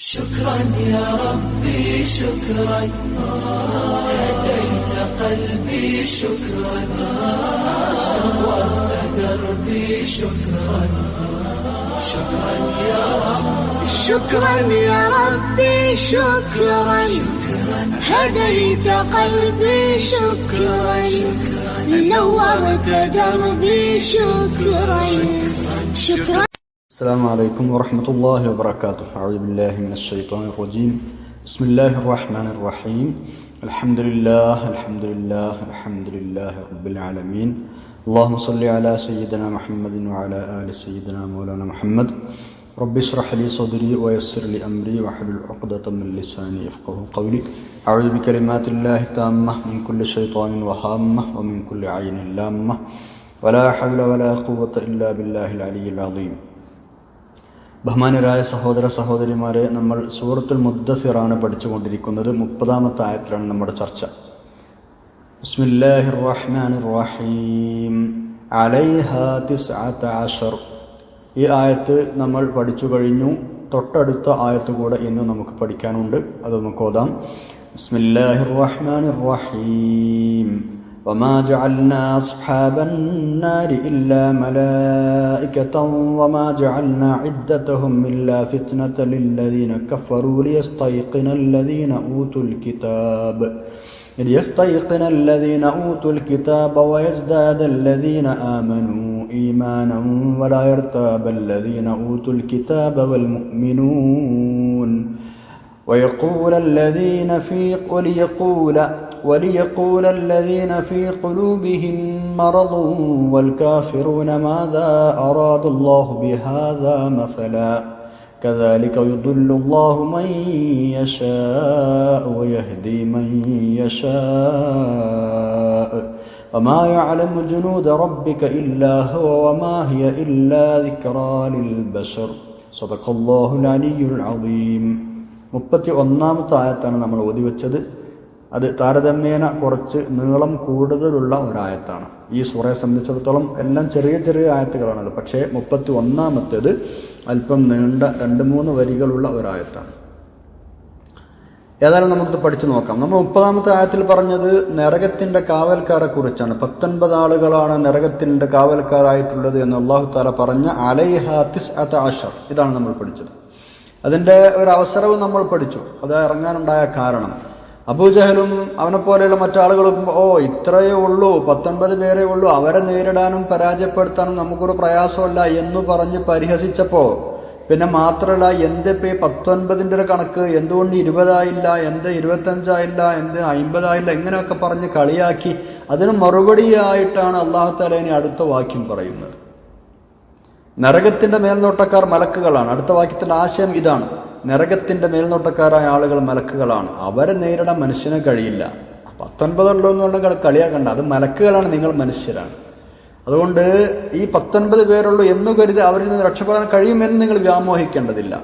شكرا يا ربي شكرا هديت قلبي شكرا نورت دربي شكرا شكرا يا ربي شكرا يا ربي شكرا هديت قلبي شكرا نورت دربي شكرا شكرا. السلام عليكم ورحمة الله وبركاته. أعوذ بالله من الشيطان الرجيم. بسم الله الرحمن الرحيم. الحمد لله الحمد لله الحمد لله رب العالمين. اللهم صل على سيدنا محمد وعلى آل سيدنا مولانا محمد. رب اشرح لي صدري ويسر لي أمري واحلل عقدة من لساني يفقهوا قولي. أعوذ بكلمات الله التامة من كل شيطان وهامة ومن كل عين لامة ولا حول ولا قوة إلا بالله العلي العظيم. ബഹുമാനരായ സഹോദര സഹോദരിമാരെ, നമ്മൾ സൂറത്തുൽ മുദ്ദസിറാണ് പഠിച്ചുകൊണ്ടിരിക്കുന്നത്. 30-ാമത്തെ ആയത്തിലാണ് നമ്മുടെ ചർച്ച. ബിസ്മില്ലാഹിർ റഹ്മാനിർ റഹീം. അലൈഹാ 19. ഈ ആയത്ത് നമ്മൾ പഠിച്ചു കഴിഞ്ഞു. തൊട്ടടുത്ത ആയത്ത് കൂടെ ഇന്ന് നമുക്ക് പഠിക്കാനുണ്ട്. അത് നമുക്ക് ഓതാം. ബിസ്മില്ലാഹിർ റഹ്മാനിർ റഹീം. وما جعلنا أصحاب النار إلا ملائكة وما جعلنا عدتهم إلا فتنة للذين كفروا ليستيقن الذين أوتوا الكتاب ويزداد الذين آمنوا إيمانا ولا يرتاب الذين أوتوا الكتاب والمؤمنون وليقول الذين في قلوبهم مرض والكافرون ماذا أراد الله بهذا مثلا كذلك يضل الله من يشاء ويهدي من يشاء وما يعلم جنود ربك إلا هو وما هي إلا ذكرى للبشر صدق الله العلي العظيم. 31-ാമത്തെ ആയത്താണ് നമ്മൾ ഓതി വെച്ചത്. അത് താരതമ്യേന കുറച്ച് നീളം കൂടുതലുള്ള ഒരായത്താണ്. ഈ സൂറയെ സംബന്ധിച്ചിടത്തോളം എല്ലാം ചെറിയ ചെറിയ ആയത്തുകളാണല്ലോ. പക്ഷേ 31-ാമത്തേത് അല്പം നീണ്ട 2-3 വരികളുള്ള ഒരായത്താണ്. ഏതായാലും നമുക്കിത് പഠിച്ചു നോക്കാം. നമ്മൾ 30-ാമത്തെ ആയത്തിൽ പറഞ്ഞത് നരകത്തിന്റെ കാവൽക്കാരെ കുറിച്ചാണ്. 19 ആളുകളാണ് നരകത്തിന്റെ കാവൽക്കാരായിട്ടുള്ളത് എന്ന് അല്ലാഹു തആല പറഞ്ഞ അലൈഹാ 19. ഇതാണ് നമ്മൾ പഠിച്ചത്. അതിൻ്റെ ഒരു അവസരവും നമ്മൾ പഠിച്ചു. അത് ഇറങ്ങാനുണ്ടായ കാരണം, അബൂജഹലും അവനെപ്പോലെയുള്ള മറ്റാളുകളും ഇത്രയേ ഉള്ളൂ, 19 പേരേ ഉള്ളൂ, അവരെ നേരിടാനും പരാജയപ്പെടുത്താനും നമുക്കൊരു പ്രയാസമല്ല എന്ന് പറഞ്ഞ് പരിഹസിച്ചപ്പോൾ, പിന്നെ മാത്രമല്ല എന്തിപ്പോൾ ഈ 19-ൻ്റെ ഒരു കണക്ക്, എന്തുകൊണ്ട് 20 ആയില്ല, എന്ത് 25 ആയില്ല, എന്ത് 50 ആയില്ല, ഇങ്ങനെയൊക്കെ പറഞ്ഞ് കളിയാക്കി അതിന് മറുപടിയായിട്ടാണ് അല്ലാഹു തആല ഇനി അടുത്ത വാക്യം പറയുന്നത്. നരകത്തിന്റെ മേൽനോട്ടക്കാർ മലക്കുകളാണ്. അടുത്ത വാക്യത്തിന്റെ ആശയം ഇതാണ്: നരകത്തിന്റെ മേൽനോട്ടക്കാരായ ആളുകൾ മലക്കുകളാണ്. അവരെ നേരിടാൻ മനുഷ്യന് കഴിയില്ല. 19 ഉള്ളൂ എന്ന് പറഞ്ഞാൽ കളിയാക്കണ്ട, അത് മലക്കുകളാണ്, നിങ്ങൾ മനുഷ്യരാണ്. അതുകൊണ്ട് ഈ 19 പേരുള്ളൂ എന്ന് കരുതി അവരിൽ നിന്ന് രക്ഷപ്പെടാൻ കഴിയുമെന്ന് നിങ്ങൾ വ്യാമോഹിക്കേണ്ടതില്ല.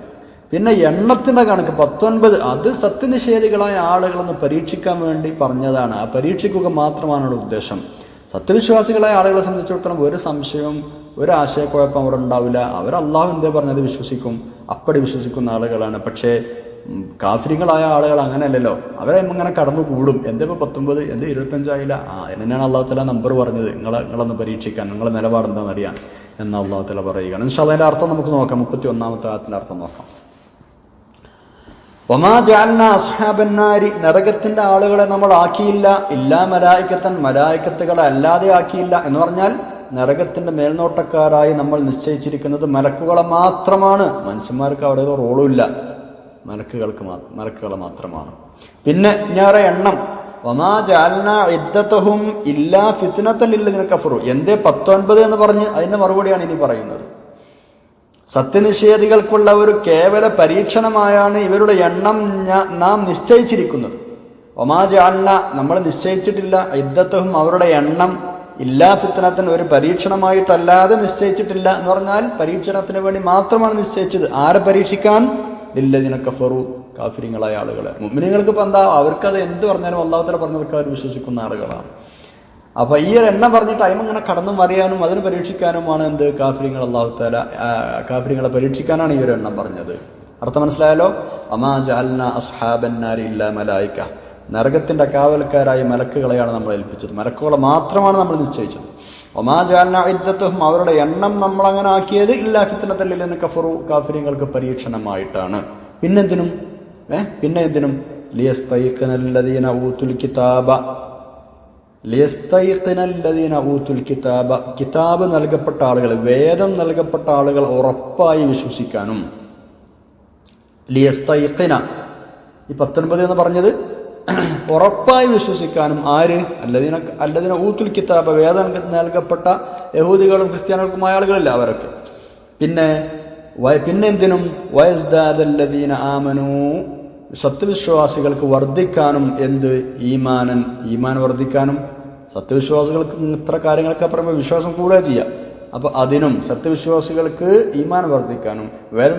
പിന്നെ എണ്ണത്തിന്റെ കണക്ക് 19, അത് സത്യനിഷേധികളായ ആളുകളൊന്ന് പരീക്ഷിക്കാൻ വേണ്ടി പറഞ്ഞതാണ്. ആ പരീക്ഷിക്കുക മാത്രമാണ് ഉദ്ദേശം. സത്യവിശ്വാസികളായ ആളുകളെ സംബന്ധിച്ചിടത്തോളം ഒരു സംശയവും ഒരു ആശയക്കുഴപ്പം അവിടെ ഉണ്ടാവില്ല. അവർ അള്ളാഹു എന്തേ പറഞ്ഞത് വിശ്വസിക്കും, അപ്പടി വിശ്വസിക്കുന്ന ആളുകളാണ്. പക്ഷേ കാഫിര്യങ്ങളായ ആളുകൾ അങ്ങനെയല്ലല്ലോ. അവരെ ഇങ്ങനെ കടന്നു കൂടും. എന്തിപ്പോൾ 19, എന്ത് 25 ആയില്ല, എന്നെയാണ് അള്ളാഹു തആല നമ്പർ പറഞ്ഞത്, നിങ്ങളൊന്ന് പരീക്ഷിക്കാൻ, നിങ്ങളെ നിലപാട് എന്താണെന്നറിയാൻ എന്ന് അള്ളാഹു തആല പറയുകയാണ്. ഇൻഷാ അല്ലാഹ് അതിൻ്റെ അർത്ഥം നമുക്ക് നോക്കാം. 31-ാമത്തെ ആയത്തിൻ്റെ അർത്ഥം നോക്കാം. വമാ ജഅൽനാ അസ്ഹാബൻ നാരി, നരകത്തിന്റെ ആളുകളെ നമ്മൾ ആക്കിയില്ല, ഇല്ലാ മലായികത്തൻ, മലായികത്തുകളെ അല്ലാതെ ആക്കിയില്ല എന്ന് പറഞ്ഞാൽ നരകത്തിന്റെ മേൽനോട്ടക്കാരായി നമ്മൾ നിശ്ചയിച്ചിരിക്കുന്നത് മലക്കുകളെ മാത്രമാണ്. മനുഷ്യന്മാർക്ക് അവിടെ ഒരു റോളും ഇല്ല, മലക്കുകളെ മാത്രമാണ്. പിന്നെ ഞാറെ എണ്ണം, വമാ ജഅൽനാ ഇദ്ദതഹും ഇല്ലാ ഫിത്നതൻ ലില്ലദീന കഫറു. എന്തേ 19 എന്ന് പറഞ്ഞ് അതിന്റെ മറുപടിയാണ് ഇനി പറയുന്നത്. സത്യനിഷേധികൾക്കുള്ള ഒരു കേവല പരീക്ഷണമായാണ് ഇവരുടെ എണ്ണം നാം നിശ്ചയിച്ചിരിക്കുന്നത്. വമാ ജഅൽനാ, നമ്മൾ നിശ്ചയിച്ചിട്ടില്ല, ഇദ്ദതഹും അവരുടെ എണ്ണം, ഇല്ലാ ഫിത്നത്തൻ, ഒരു പരീക്ഷണമായിട്ടല്ലാതെ നിശ്ചയിച്ചിട്ടില്ല എന്ന് പറഞ്ഞാൽ പരീക്ഷണത്തിന് വേണ്ടി മാത്രമാണ് നിശ്ചയിച്ചത്. ആരെ പരീക്ഷിക്കാൻ? ലില്ലദീന കഫറു, കാഫിര്യങ്ങളായ ആളുകളെ. മുഅ്മിനീങ്ങൾക്ക് ഇപ്പം എന്താ, അവർക്കത് എന്ത് പറഞ്ഞാലും അല്ലാഹു തആല പറഞ്ഞതൊക്കെ അവർ വിശ്വസിക്കുന്ന ആളുകളാണ്. അപ്പൊ ഈ ഒരു എണ്ണം പറഞ്ഞിട്ട് അതിമങ്ങനെ കടന്നു മറിയാനും അതിന് പരീക്ഷിക്കാനുമാണ് എന്ത് കാഫിര്യങ്ങൾ. അല്ലാഹു തആല കാഫിര്യങ്ങളെ പരീക്ഷിക്കാനാണ് ഈ ഒരു എണ്ണം പറഞ്ഞത്. അർത്ഥം മനസ്സിലായല്ലോ? വമാ ജഅൽനാ അസ്ഹാബന്നാരി ഇല്ലാ മലായിക, നരകത്തിന്റെ കാവൽക്കാരായ മലക്കുകളെയാണ് നമ്മൾ ഏൽപ്പിച്ചത്, മലക്കുകളെ മാത്രമാണ് നമ്മൾ നിശ്ചയിച്ചത്. വമാ ജഅൽനാ ഇദ്ദതഹും, അവരുടെ എണ്ണം നമ്മൾ അങ്ങനെ ആക്കിയത് ഇല്ലാ ഫിത്നതൽ ലില്ലദീന കഫറു, കാഫിര്യങ്ങൾക്ക് പരീക്ഷണമായിട്ടാണ്. പിന്നെന്തിനും ലിയസ്തൈഖിനല്ലദീന ഊതുൽ കിതാബ, ലിയസ്തൈഖിനല്ലദീന ഊതുൽ കിതാബ, കിതാബ് നൽകപ്പെട്ട ആളുകൾ, വേദം നൽകപ്പെട്ട ആളുകൾ ഉറപ്പായി വിശ്വസിക്കാനും. ലിയസ്തൈഖിന, ഈ 19 എന്ന് പറഞ്ഞത് ഉറപ്പായി വിശ്വസിക്കാനും. ആര്? അല്ലദീന ഊതുൽ കിതാബ, വേദം നൽകപ്പെട്ട യഹൂദികളും ക്രിസ്ത്യാനികൾക്കുമായ ആളുകളില്ല, അവരൊക്കെ. പിന്നെ എന്തിനും വയസ്ദാദല്ലദീന ആമനൂ, സത്യവിശ്വാസികൾക്ക് വർദ്ധിക്കാനും. എന്ത്? ഈമാൻ വർദ്ധിക്കാനും. സത്യവിശ്വാസികൾക്ക് ഇത്ര കാര്യങ്ങളൊക്കെ പറയുമ്പോൾ വിശ്വാസം കൂടുക ചെയ്യുക. അപ്പോൾ അതിനും സത്യവിശ്വാസികൾക്ക് ഈമാൻ വർദ്ധിക്കാനും, വേദം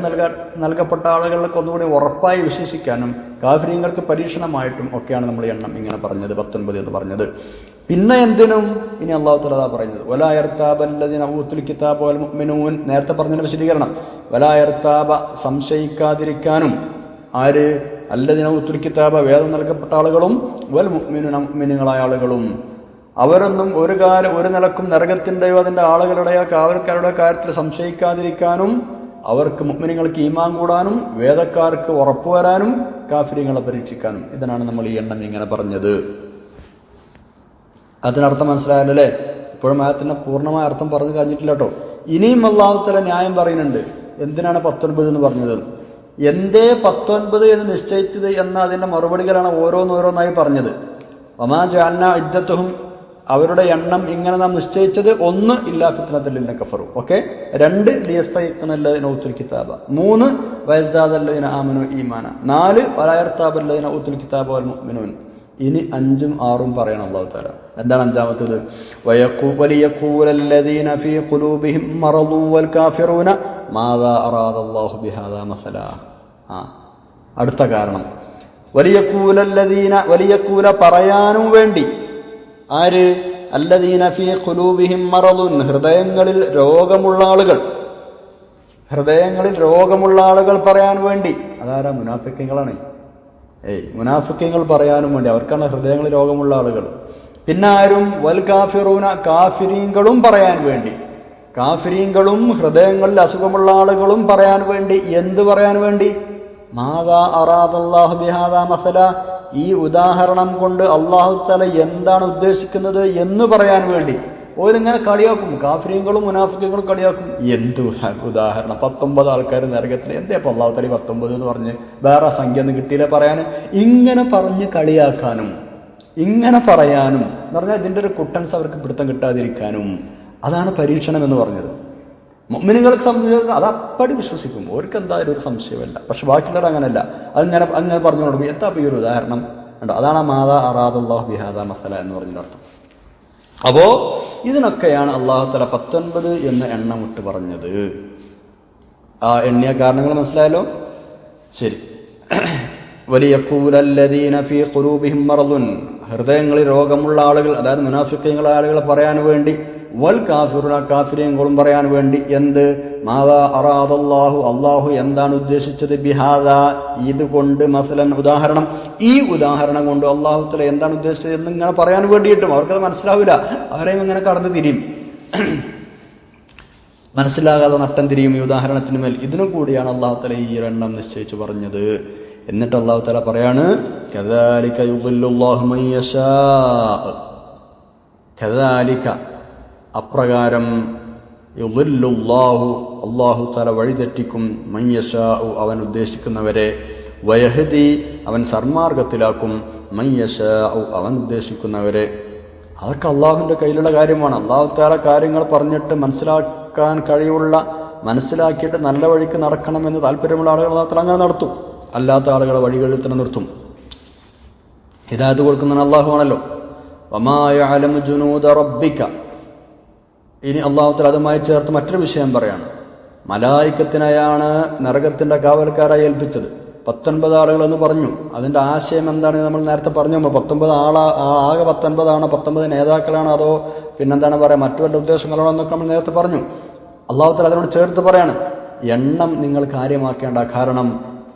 നൽകപ്പെട്ട ആളുകൾക്ക് ഒന്നുകൂടി ഉറപ്പായി വിശ്വസിക്കാനും, കാഫിര്യങ്ങൾക്ക് പരീക്ഷണമായിട്ടും ഒക്കെയാണ് നമ്മൾ എണ്ണം ഇങ്ങനെ പറഞ്ഞത്, 19 എന്ന് പറഞ്ഞത്. പിന്നെ എന്തിനും ഇനി അല്ലാഹു തആല പറയുന്നത് വലാ യർതാബല്ലദീന ഊതുൽ കിതാബ വൽ മുഅ്മിനൂൻ, നേരത്തെ പറഞ്ഞതിന്റെ വിശദീകരണം. വലാ യർതാബ, സംശയിക്കാതിരിക്കാനും. ആര്? അല്ലദീന ഊതുൽ കിതാബ, വേദം നൽകപ്പെട്ട ആളുകളും, വൽ മുഅ്മിനൂന, മുഅ്മിനീങ്ങളായ ആളുകളും. അവരൊന്നും ഒരു നിലക്കും നരകത്തിൻ്റെയോ അതിൻ്റെ ആളുകളുടെയോ കാവൽക്കാരുടെ കാര്യത്തിൽ സംശയിക്കാതിരിക്കാനും, അവർക്ക് മുഅ്മിനീങ്ങൾക്ക് ഈമാൻ കൂടാനും, വേദക്കാർക്ക് ഉറപ്പുവരാനും, കാഫിര്യങ്ങളെ പരീക്ഷിക്കാനും. ഇതിനാണ് നമ്മൾ ഈ എണ്ണം ഇങ്ങനെ പറഞ്ഞത്. അതിനർത്ഥം മനസ്സിലായല്ലേ? ഇപ്പോഴും ആയത്തിൻ്റെ പൂർണ്ണമായ അർത്ഥം പറഞ്ഞു കഴിഞ്ഞിട്ടില്ല കേട്ടോ. ഇനിയും അല്ലാഹു തആല ന്യായം പറയുന്നുണ്ട്. എന്തിനാണ് 19 എന്ന് പറഞ്ഞത്, എന്തേ 19 എന്ന് നിശ്ചയിച്ചത് എന്ന അതിൻ്റെ മറുപടികളാണ് ഓരോന്നോരോന്നായി പറഞ്ഞത്. വമാ ജഅൽനാ ഇദ്ദതഹും, അവരുടെ എണ്ണം ഇങ്ങനെ നാം നിശ്ചയിച്ചത്. 1 ഇല്ലാ ഫിത്നതൽ ലില്ലദീന കഫറു, ഓക്കെ. 2 ലിയസ്തൈഖിനല്ലദീന ഊതുൽ കിതാബ. 3 വയസ്ദാദല്ലദീന ആമനു ഈമാന. 4 വലാ യർതാബല്ലദീന ഊതുൽ കിതാബ വൽ മുഅ്മിനൂൻ. ഇനി 5ഉം 6ഉം പറയണം അല്ലാഹു തആല. എന്താണ് അഞ്ചാമത്തേത്? വലിയഖൂലല്ലദീന ഫീ ഖുലൂബിഹിം മറദു വൽ കാഫിറൂന മാദാ അറാദല്ലാഹു ബിഹാദാ മസല. അടുത്ത കാരണം വലിയഖൂല, പറയാനും വേണ്ടി. ആര്? അല്ലദീന ഫീ ഖുലൂബിഹിം മറദുൻ, ഹൃദയങ്ങളിൽ രോഗമുള്ള ആളുകൾ പറയാൻ വേണ്ടി. അതാരാ? മുനാഫിക്കുകളാണ്. മുനാഫിക്കുകൾ പറയാനും വേണ്ടി, അവർക്കാണ് ഹൃദയങ്ങളിൽ രോഗമുള്ള ആളുകൾ. പിന്നെ ആരും? വൽ കാഫിറൂന, കാഫിരീങ്ങളും പറയാൻ വേണ്ടി. കാഫിരീങ്ങളും ഹൃദയങ്ങളിൽ അസുഖമുള്ള ആളുകളും പറയാൻ വേണ്ടി. എന്ത് പറയാൻ വേണ്ടി? മാദാ അറാദല്ലാഹു ബിഹാദാ മസല, ഈ ഉദാഹരണം കൊണ്ട് അല്ലാഹു തആല എന്താണ് ഉദ്ദേശിക്കുന്നത് എന്ന് പറയാൻ വേണ്ടി. ഓരിങ്ങനെ കളിയാക്കും, കാഫിരീങ്ങളും മുനാഫിക്കുകളും കളിയാക്കും. എന്ത് ഉദാഹരണം? 19 ആൾക്കാർ നരകത്തിൽ. എന്തേ അപ്പോൾ അല്ലാഹു തആല 19 എന്ന് പറഞ്ഞ് വേറെ സംഖ്യ ഒന്നും കിട്ടിയില്ല പറയാൻ? ഇങ്ങനെ പറഞ്ഞ് കളിയാക്കാനും ഇങ്ങനെ പറയാനും എന്ന് പറഞ്ഞാൽ ഇതിൻ്റെ ഒരു കുട്ടൻസ് അവർക്ക് പിടുത്തം കിട്ടാതിരിക്കാനും. അതാണ് പരീക്ഷണം എന്ന് പറഞ്ഞത്. മുഅ്മിനീങ്ങൾക്ക് സംബന്ധിച്ച് അത് അപ്പടി വിശ്വസിക്കും, അവർക്ക് എന്തായാലും ഒരു സംശയമല്ല. പക്ഷെ ബാക്കിയുള്ളവർ അങ്ങനെയല്ല. അങ്ങനെ പറഞ്ഞു കൊടുക്കും. എന്താ ഈ ഒരു ഉദാഹരണം ഉണ്ടോ? അതാണ് മാദാ അറാദല്ലാഹു ബിഹാദാ മസല എന്ന് പറഞ്ഞതിൻ്റെ അർത്ഥം. അപ്പോൾ ഇതിനൊക്കെയാണ് അല്ലാഹു തആല 19 എന്ന എണ്ണം ഇട്ട് പറഞ്ഞത്. ആ എണ്ണിയ കാരണങ്ങൾ മനസ്സിലായല്ലോ? ശരി. വലിയഖൂലല്ലദീന ഫീ ഖുലൂബിഹിം മറദുൻ, ഹൃദയങ്ങളിൽ രോഗമുള്ള ആളുകൾ, അതായത് മുനാഫിഖീങ്ങളായ ആളുകളെ പറയാൻ വേണ്ടി. വൽ കാഫിറുന, കാഫിരീങ്ങളും പറയാൻ വേണ്ടി. എന്ത്? മാദാ അറാദല്ലാഹു, അല്ലാഹു എന്താണ് ഉദ്ദേശിച്ചത്, ബിഹാദാ, ഇതുകൊണ്ട്, മസലൻ ഉദാഹരണം, ഈ ഉദാഹരണം കൊണ്ട് അല്ലാഹു തആല എന്താണ് ഉദ്ദേശിച്ചത് എന്ന് ഇങ്ങനെ പറയാൻ വേണ്ടിയിട്ടും അവർക്കത് മനസ്സിലാവില്ല. അവരെയും ഇങ്ങനെ കടന്നു തിരിയും, മനസ്സിലാകാതെ നട്ടം തിരിയും ഈ ഉദാഹരണത്തിന് മേൽ. ഇതിനു കൂടിയാണ് അല്ലാഹു തആല ഈ എണ്ണം നിശ്ചയിച്ചു പറഞ്ഞത്. എന്നിട്ട് അല്ലാഹു തആല പറയാണ്, കദാലിക യുദില്ലുല്ലാഹു മൻ യശാ, കദാലിക, അപ്രകാരം, യുദില്ലുല്ലാഹു, അല്ലാഹു തആല വഴിതെറ്റിക്കും, മൻ യശാഉ, അവൻ ഉദ്ദേശിക്കുന്നവരെ, വയഹ്ദി, അവൻ സന്മാർഗത്തിലാക്കും, മൻ യശാഉ, അവൻ ഉദ്ദേശിക്കുന്നവരെ. അതൊക്കെ അള്ളാഹുവിൻ്റെ കയ്യിലുള്ള കാര്യമാണ്. അല്ലാഹു തആല കാര്യങ്ങൾ പറഞ്ഞിട്ട് മനസ്സിലാക്കാൻ കഴിവുള്ള, മനസ്സിലാക്കിയിട്ട് നല്ല വഴിക്ക് നടക്കണമെന്ന് താല്പര്യമുള്ള ആളുകൾ മാത്രം അങ്ങനെ നടത്തും. അല്ലാത്ത ആളുകളെ വഴികളിൽ തന്നെ നിർത്തും. ഹിദായത്ത് കൊടുക്കുന്നവൻ അല്ലാഹു ആണല്ലോ. വമാ യഅലമു ജുനൂദ റബ്ബിക. ഇനി അല്ലാഹു തആല അതുമായി ചേർത്ത് മറ്റൊരു വിഷയം പറയാണ്. മലായിക്കത്തിനെയാണ് നരകത്തിന്റെ കാവൽക്കാരായി ഏൽപ്പിച്ചത്. 19 ആളുകളെന്ന് പറഞ്ഞു. അതിൻ്റെ ആശയം എന്താണ് നമ്മൾ നേരത്തെ പറഞ്ഞു. 19 ആകെ 19 ആണോ, 19 നേതാക്കളാണോ, അതോ പിന്നെന്താണ് പറയുക, മറ്റു വല്ല ഉദ്ദേശങ്ങളാണോ എന്നൊക്കെ നമ്മൾ നേരത്തെ പറഞ്ഞു. അല്ലാഹു തആല അതിനോട് ചേർത്ത് പറയാണ്, എണ്ണം നിങ്ങൾ കാര്യമാക്കേണ്ട. കാരണം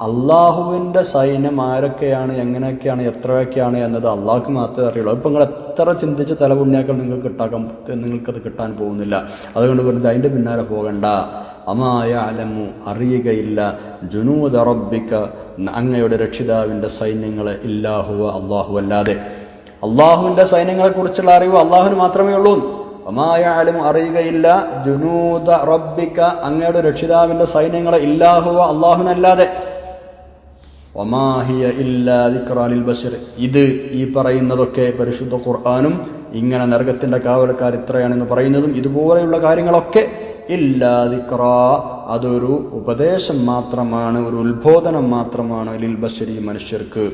അള്ളാഹുവിൻ്റെ സൈന്യം ആരൊക്കെയാണ്, എങ്ങനെയൊക്കെയാണ്, എത്രയൊക്കെയാണ് എന്നത് അള്ളാഹുക്ക് മാത്രമേ അറിയുള്ളൂ. ഇപ്പം നിങ്ങൾ എത്ര ചിന്തിച്ച് തലപുണ്യാക്കൾ നിങ്ങൾക്കത് കിട്ടാൻ പോകുന്നില്ല. അതുകൊണ്ട് വെറുതെ അതിൻ്റെ പിന്നാലെ പോകണ്ട. അമായ അലമു അറിയുകയില്ല ജുനൂദ റബ്ബിക അങ്ങയുടെ രക്ഷിതാവിൻ്റെ സൈന്യങ്ങളെ ഇല്ലാഹുവ അള്ളാഹു അല്ലാതെ. അള്ളാഹുവിൻ്റെ സൈന്യങ്ങളെക്കുറിച്ചുള്ള അറിവ് അള്ളാഹുവിന് മാത്രമേ ഉള്ളൂ. അമായ അലമു അറിയുകയില്ല ജുനൂദ റബ്ബിക അങ്ങയുടെ രക്ഷിതാവിൻ്റെ സൈന്യങ്ങളെ ഇല്ലാഹുവ അള്ളാഹുവിനല്ലാതെ. വമാഹിയ ഇല്ലാ ദിക്റാ ലിൽ ബശർ ഇത് ഈ പറയുന്നതൊക്കെ പരിശുദ്ധ ഖുർആനും ഇങ്ങനെ നരകത്തിൻ്റെ കാവൽക്കാർ ഇത്രയാണെന്ന് പറയുന്നതും ഇതുപോലെയുള്ള കാര്യങ്ങളൊക്കെ ഇല്ലാ ദിക്റാ അതൊരു ഉപദേശം മാത്രമാണ്, ഒരു ഉത്ബോധനം മാത്രമാണ്. ലിൽ ബശരി മനുഷ്യർക്ക്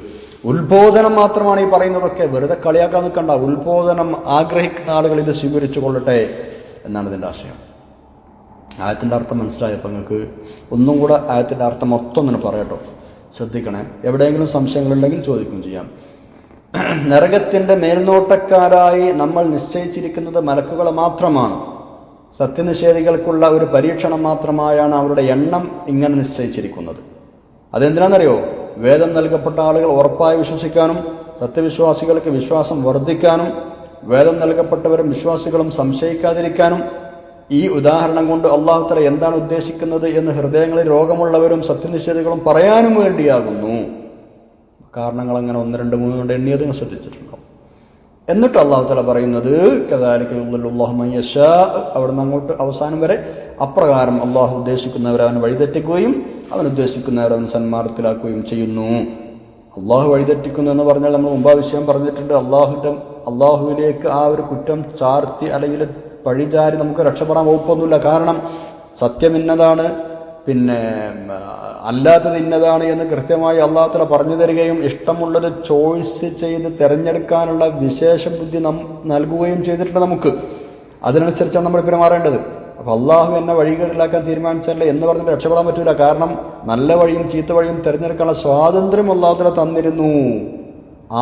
ഉത്ബോധനം മാത്രമാണ് ഈ പറയുന്നതൊക്കെ. വെറുതെ കളിയാക്കാൻ നിൽക്കണ്ട. ഉത്ബോധനം ആഗ്രഹിക്കുന്ന ആളുകൾ ഇത് സ്വീകരിച്ചു കൊള്ളട്ടെ എന്നാണ് ഇതിൻ്റെ ആശയം. ആയത്തിൻ്റെ അർത്ഥം മനസ്സിലായപ്പോൾ നിങ്ങൾക്ക് ഒന്നും കൂടെ ആയത്തിൻ്റെ അർത്ഥം മൊത്തം ഒന്ന് പറയട്ടോ. ശ്രദ്ധിക്കണേ. എവിടെയെങ്കിലും സംശയങ്ങളുണ്ടെങ്കിൽ ചോദിക്കുകയും ചെയ്യാം. നരകത്തിൻ്റെ മേൽനോട്ടക്കാരായി നമ്മൾ നിശ്ചയിച്ചിരിക്കുന്നത് മലക്കുകളെ മാത്രമാണ്. സത്യനിഷേധികൾക്കുള്ള ഒരു പരീക്ഷണം മാത്രമായാണ് അവരുടെ എണ്ണം ഇങ്ങനെ നിശ്ചയിച്ചിരിക്കുന്നത്. അതെന്തിനാണെന്നറിയോ? വേദം നൽകപ്പെട്ട ആളുകൾ ഉറപ്പായി വിശ്വസിക്കാനും സത്യവിശ്വാസികൾക്ക് വിശ്വാസം വർദ്ധിക്കാനും വേദം നൽകപ്പെട്ടവരും വിശ്വാസികളും സംശയിക്കാതിരിക്കാനും. ഈ ഉദാഹരണം കൊണ്ട് അല്ലാഹു തആല എന്താണ് ഉദ്ദേശിക്കുന്നത് എന്ന് ഹൃദയങ്ങളിൽ രോഗമുള്ളവരും സത്യനിഷേധികളും പറയാനും വേണ്ടിയാകുന്നു. കാരണങ്ങൾ അങ്ങനെ 1, 2, 3 കൊണ്ട് എണ്ണിയത് ശ്രദ്ധിച്ചിട്ടുണ്ടാവും. എന്നിട്ട് അല്ലാഹു തആല പറയുന്നത് കദാലിക യുദ്ദിലുല്ലാഹു മൻ യശാ, അവിടുന്ന് അങ്ങോട്ട് അവസാനം വരെ അപ്രകാരം അള്ളാഹു ഉദ്ദേശിക്കുന്നവരെ അവൻ വഴിതെറ്റിക്കുകയും അവൻ ഉദ്ദേശിക്കുന്നവരെ അവൻ സന്മാർഗത്തിലാക്കുകയും ചെയ്യുന്നു. അള്ളാഹു വഴിതെറ്റിക്കുന്നു എന്ന് പറഞ്ഞാൽ നമ്മൾ മുമ്പ് ആ വിഷയം പറഞ്ഞിട്ടുണ്ട്. അള്ളാഹുവിലേക്ക് ആ ഒരു കുറ്റം ചാർത്തി അല്ലെങ്കിൽ പഴിചാരി നമുക്ക് രക്ഷപ്പെടാൻ വകുപ്പൊന്നുമില്ല. കാരണം സത്യം ഇന്നതാണ്, പിന്നെ അല്ലാത്തത് ഇന്നതാണ് എന്ന് കൃത്യമായി അല്ലാഹു തആല പറഞ്ഞു തരികയും ഇഷ്ടമുള്ളത് ചോയ്സ് ചെയ്ത് തിരഞ്ഞെടുക്കാനുള്ള വിശേഷ ബുദ്ധി നൽകുകയും ചെയ്തിട്ടുണ്ട് നമുക്ക്. അതിനനുസരിച്ചാണ് നമ്മൾ പെരുമാറേണ്ടത്. അപ്പോൾ അള്ളാഹു എന്നെ വഴികേടിലാക്കാൻ തീരുമാനിച്ചല്ലേ എന്ന് പറഞ്ഞിട്ട് രക്ഷപ്പെടാൻ പറ്റില്ല. കാരണം നല്ല വഴിയും ചീത്ത വഴിയും തിരഞ്ഞെടുക്കാനുള്ള സ്വാതന്ത്ര്യം അല്ലാഹു തആല തന്നിരുന്നു.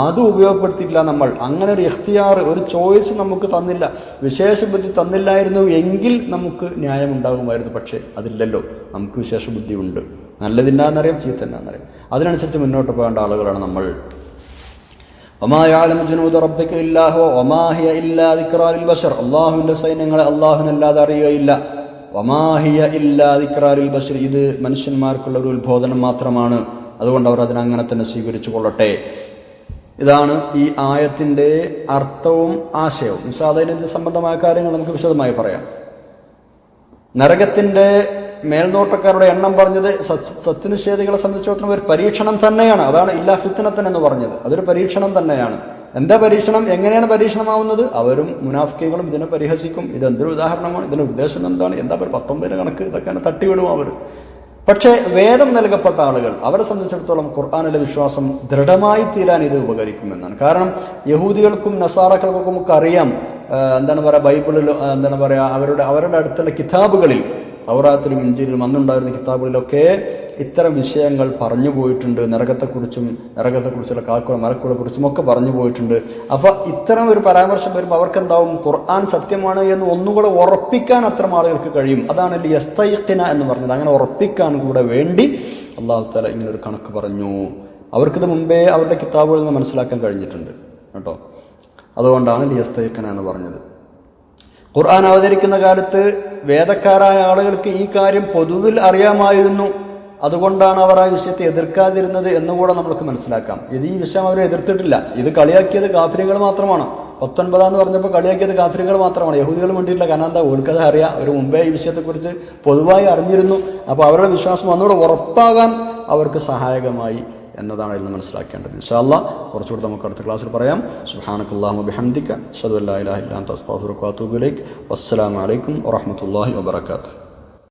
അത് ഉപയോഗപ്പെടുത്തിയിട്ടില്ല നമ്മൾ. അങ്ങനെ ഒരു ഇഖ്തിയാർ, ഒരു ചോയ്സ് നമുക്ക് തന്നില്ല, വിശേഷ ബുദ്ധി തന്നില്ലായിരുന്നു എങ്കിൽ നമുക്ക് ന്യായം ഉണ്ടാകുമായിരുന്നു. പക്ഷേ അതില്ലല്ലോ. നമുക്ക് വിശേഷ ബുദ്ധി ഉണ്ട്. നല്ലതിന്നാന്നറിയാം, ചീത്ത എന്നാന്നറിയാം. അതിനനുസരിച്ച് മുന്നോട്ട് പോകേണ്ട ആളുകളാണ് നമ്മൾ. വമാ യഅലമു ജുനൂദ റബ്ബിക ഇല്ലാ ഹുവ വമാ ഹിയ ഇല്ലാ ദിക്റാ ലിൽ ബശർ അല്ലാഹുവിൻ്റെ സൈന്യങ്ങളെ അല്ലാഹുവിനല്ലാതെ അറിയുകയില്ല. വമാ ഹിയ ഇല്ലാ ദിക്റാ ലിൽ ബശർ ഇത് മനുഷ്യന്മാർക്കുള്ള ഒരു ഉത്ബോധനം മാത്രമാണ്. അതുകൊണ്ട് അവർ അതിനങ്ങനെ തന്നെ സ്വീകരിച്ചു കൊള്ളട്ടെ. ഇതാണ് ഈ ആയത്തിൻ്റെ അർത്ഥവും ആശയവും. ഇൻഷാ അല്ലാഹ് ഇതിന് സംബന്ധമായ കാര്യങ്ങൾ നമുക്ക് വിശദമായി പറയാം. നരകത്തിൻ്റെ മേൽനോട്ടക്കാരുടെ എണ്ണം പറഞ്ഞത് സത്യനിഷേധികളെ സംബന്ധിച്ചിടത്തോളം ഒരു പരീക്ഷണം തന്നെയാണ്. അതാണ് ഇല്ലാ ഫിത്നത്തൻ എന്ന് പറഞ്ഞത്. അതൊരു പരീക്ഷണം തന്നെയാണ്. എന്താ പരീക്ഷണം? എങ്ങനെയാണ് പരീക്ഷണമാവുന്നത്? അവരും മുനാഫിക്കുകളും ഇതിനെ പരിഹസിക്കും. ഇതെന്തൊരു ഉദാഹരണമാണ്, ഇതിൻ്റെ ഉദ്ദേശം എന്താണ്, എന്താ ഒരു 19 കണക്ക്, ഇതൊക്കെയാണ് തട്ടിവിടും അവർ. പക്ഷേ വേദം നൽകപ്പെട്ട ആളുകൾ, അവരെ സംബന്ധിച്ചിടത്തോളം ഖുർആനിലെ വിശ്വാസം ദൃഢമായി തീരാൻ ഇത് ഉപകരിക്കുമെന്നാണ്. കാരണം യഹൂദികൾക്കും നസാറകൾക്കും ഒക്കെ അറിയാം, എന്താണ് പറയുക, ബൈബിളിൽ എന്താണ് പറയുക, അവരുടെ അടുത്തുള്ള കിതാബുകളിൽ, തൗറാത്തിലും ഇഞ്ചീലിലും അന്നുണ്ടായിരുന്ന കിതാബുകളിലൊക്കെ ഇത്തരം വിഷയങ്ങൾ പറഞ്ഞു പോയിട്ടുണ്ട്. നരകത്തെക്കുറിച്ചുള്ള കാക്കുകളെ മലക്കുകളെ കുറിച്ചും ഒക്കെ പറഞ്ഞു പോയിട്ടുണ്ട്. അപ്പോൾ ഇത്തരം ഒരു പരാമർശം വരുമ്പോൾ അവർക്കെന്താവും, ഖുർആൻ സത്യമാണ് എന്ന് ഒന്നുകൂടെ ഉറപ്പിക്കാൻ അത്തരം ആളുകൾക്ക് കഴിയും. അതാണ് യസ്തൈഖിന എന്ന് പറഞ്ഞത്. അങ്ങനെ ഉറപ്പിക്കാൻ കൂടെ വേണ്ടി അല്ലാഹു തആല ഇങ്ങനൊരു കണക്ക് പറഞ്ഞു. അവർക്കിത് മുമ്പേ അവരുടെ കിതാബുകളിൽ നിന്ന് മനസ്സിലാക്കാൻ കഴിഞ്ഞിട്ടുണ്ട് കേട്ടോ. അതുകൊണ്ടാണ് യസ്തൈഖിന എന്ന് പറഞ്ഞത്. ഖുർആൻ അവതരിക്കുന്ന കാലത്ത് വേദക്കാരായ ആളുകൾക്ക് ഈ കാര്യം പൊതുവിൽ അറിയാമായിരുന്നു. അതുകൊണ്ടാണ് അവർ ആ വിഷയത്തെ എതിർക്കാതിരുന്നത് എന്നുകൂടെ നമുക്ക് മനസ്സിലാക്കാം. ഇത് ഈ വിഷയം അവർ എതിർത്തിട്ടില്ല. ഇത് കളിയാക്കിയത് കാഫിറുകൾ മാത്രമാണ്. 19 എന്ന് പറഞ്ഞപ്പോൾ കളിയാക്കിയത് കാഫിറുകൾ മാത്രമാണ്, യഹൂദികൾ വേണ്ടിയിട്ടില്ല. കാരണം എന്താ, ഓർക്കത് അറിയാം, അവർ മുമ്പേ ഈ വിഷയത്തെക്കുറിച്ച് പൊതുവായി അറിഞ്ഞിരുന്നു. അപ്പോൾ അവരുടെ വിശ്വാസം ഒന്നുകൂടെ ഉറപ്പാകാൻ അവർക്ക് സഹായകമായി എന്നതാണ് ഇതിൽ മനസ്സിലാക്കേണ്ടത്. ഇൻഷാ അല്ലാഹ് കുറച്ചുകൂടി നമുക്ക് അടുത്ത ക്ലാസ്സിൽ പറയാം. സുബ്ഹാനകല്ലാഹുമ്മ ബിഹംദിക അശ്ഹദു അല്ലാ ഇലാഹ ഇല്ലാ അൻത അസ്തഗ്ഫിറുക വഅതൂബു ഇലൈക്. വസ്സലാമു അലൈക്കും വറഹ്മത്തുള്ളാഹി വബറകാതുഹു.